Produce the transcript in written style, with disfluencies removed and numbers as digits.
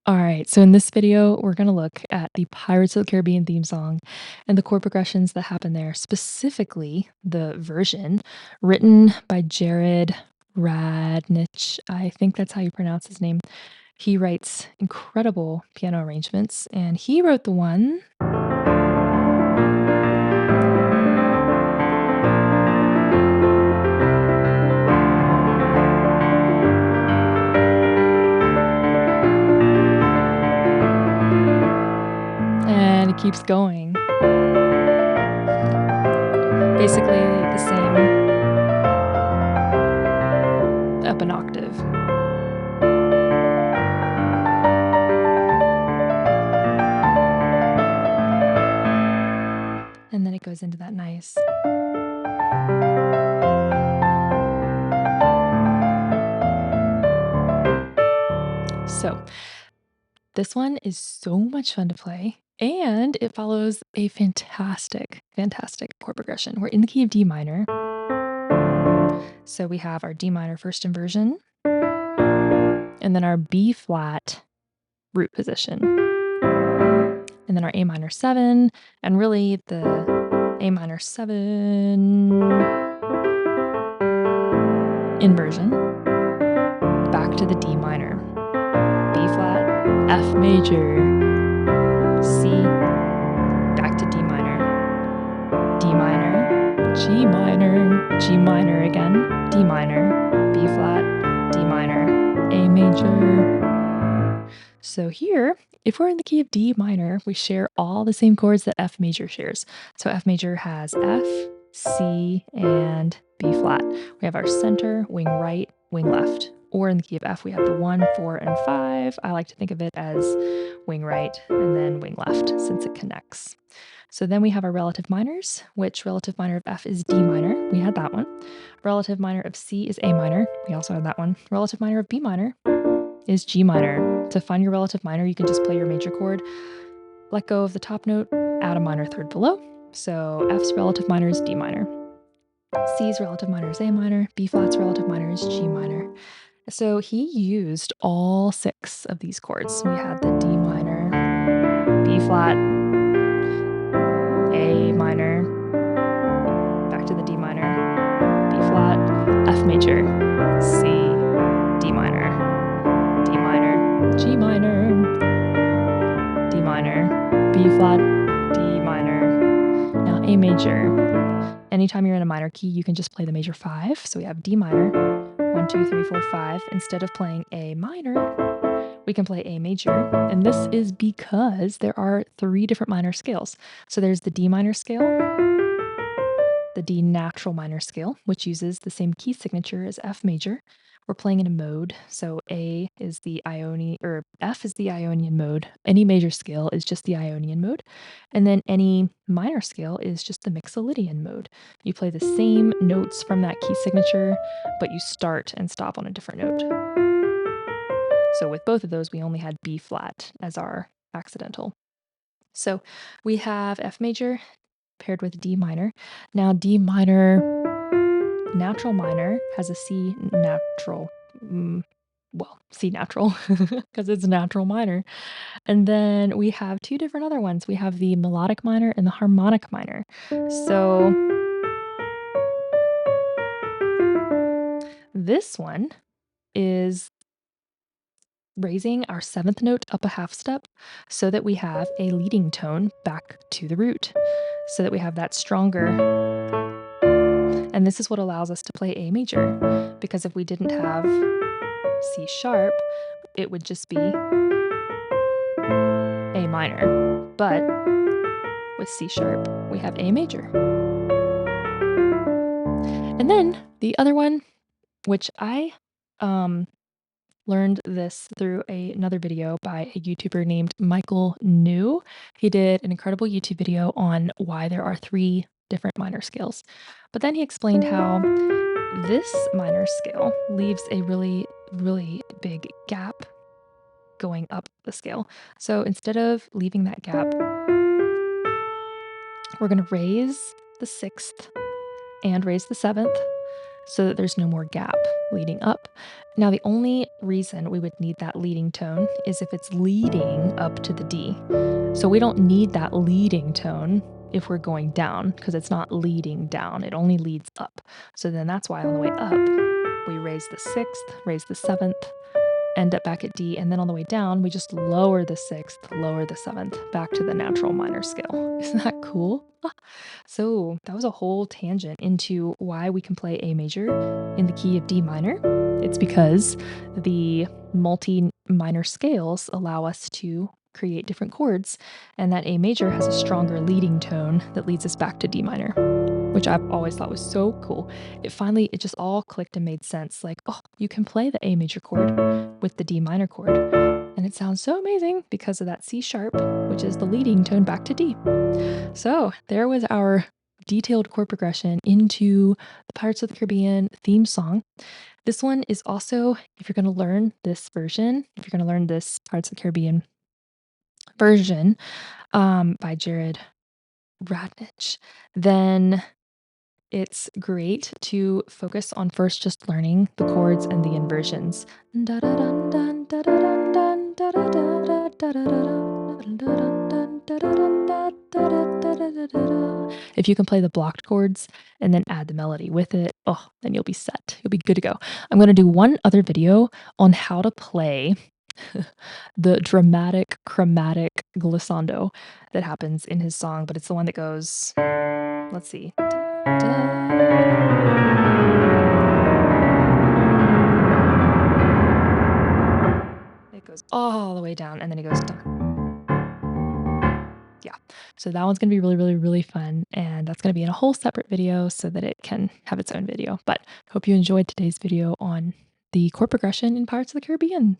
All right, so in this video, we're going to look at the Pirates of the Caribbean theme song and the chord progressions that happen there, specifically the version written by Jarrod Radnich. I think that's how you pronounce his name. He writes incredible piano arrangements, and he wrote the one. And it keeps going. Basically the same up an octave. And then it goes into that nice. So this one is so much fun to play, and it follows a fantastic, fantastic chord progression. We're in the key of D minor. So we have our D minor first inversion, and then our B flat root position, and then our A minor 7, and really the A minor 7 inversion, back to the D minor, B flat, F major, C, back to D minor, D minor, G minor, G minor again, D minor, B flat, D minor, A major. So here, if we're in the key of D minor, we share all the same chords that F major shares. So F major has F, C, and B flat. We have our center, wing right, wing left. Or in the key of F, we have the 1, 4, and 5. I like to think of it as wing right and then wing left since it connects. So then we have our relative minors, which relative minor of F is D minor. We had that one. Relative minor of C is A minor. We also had that one. Relative minor of B minor is G minor. To find your relative minor, you can just play your major chord, let go of the top note, add a minor third below. So F's relative minor is D minor. C's relative minor is A minor. B flat's relative minor is G minor. So he used all 6 of these chords. We had the D minor, B flat, A minor, back to the D minor, B flat, F major, C, D minor, D minor, G minor, D minor, B flat, D minor. Now A major. Anytime you're in a minor key, you can just play the major 5. So we have D minor, 1, 2, 3, 4, 5. Instead of playing A minor, we can play A major. And this is because there are 3 different minor scales. So there's the D minor scale, the D natural minor scale, which uses the same key signature as F major. We're playing in a mode, so A is the Ionian, or F is the Ionian mode. Any major scale is just the Ionian mode, and then any minor scale is just the Mixolydian mode. You play the same notes from that key signature, but you start and stop on a different note. So with both of those, we only had B flat as our accidental. So we have F major paired with D minor. Now D minor natural minor has a C natural, C natural, because it's natural minor. And then we have 2 different other ones. We have the melodic minor and the harmonic minor. So this one is raising our 7th note up a half step so that we have a leading tone back to the root, so that we have that stronger. And this is what allows us to play A major, because if we didn't have C sharp, it would just be A minor. But with C sharp, we have A major. And then the other one, which I learned this through another video by a YouTuber named Michael New. He did an incredible YouTube video on why there are 3 different minor scales. But then he explained how this minor scale leaves a really, really big gap going up the scale. So instead of leaving that gap, we're going to raise the 6th and raise the 7th so that there's no more gap leading up. Now, the only reason we would need that leading tone is if it's leading up to the D. So we don't need that leading tone if we're going down because it's not leading down. It only leads up. So then that's why on the way up, we raise the sixth, raise the seventh, end up back at D, and then on the way down, we just lower the sixth, lower the seventh, back to the natural minor scale. Isn't that cool? So that was a whole tangent into why we can play A major in the key of D minor. It's because the multi minor scales allow us to create different chords, and that A major has a stronger leading tone that leads us back to D minor, which I've always thought was so cool. It just all clicked and made sense. Like, oh, you can play the A major chord with the D minor chord. And it sounds so amazing because of that C sharp, which is the leading tone back to D. So there was our detailed chord progression into the Pirates of the Caribbean theme song. This one is also, if you're going to learn this version, if you're going to learn this Pirates of the Caribbean version by Jarrod Radnich, then it's great to focus on first just learning the chords and the inversions. If you can play the blocked chords and then add the melody with it, oh, then you'll be set. You'll be good to go. I'm going to do one other video on how to play the dramatic chromatic glissando that happens in his song, but it's the one that goes, let's see. It goes all the way down and then it goes dun. Yeah. So that one's going to be really, really, really fun. And that's going to be in a whole separate video so that it can have its own video. But hope you enjoyed today's video on the chord progression in Pirates of the Caribbean.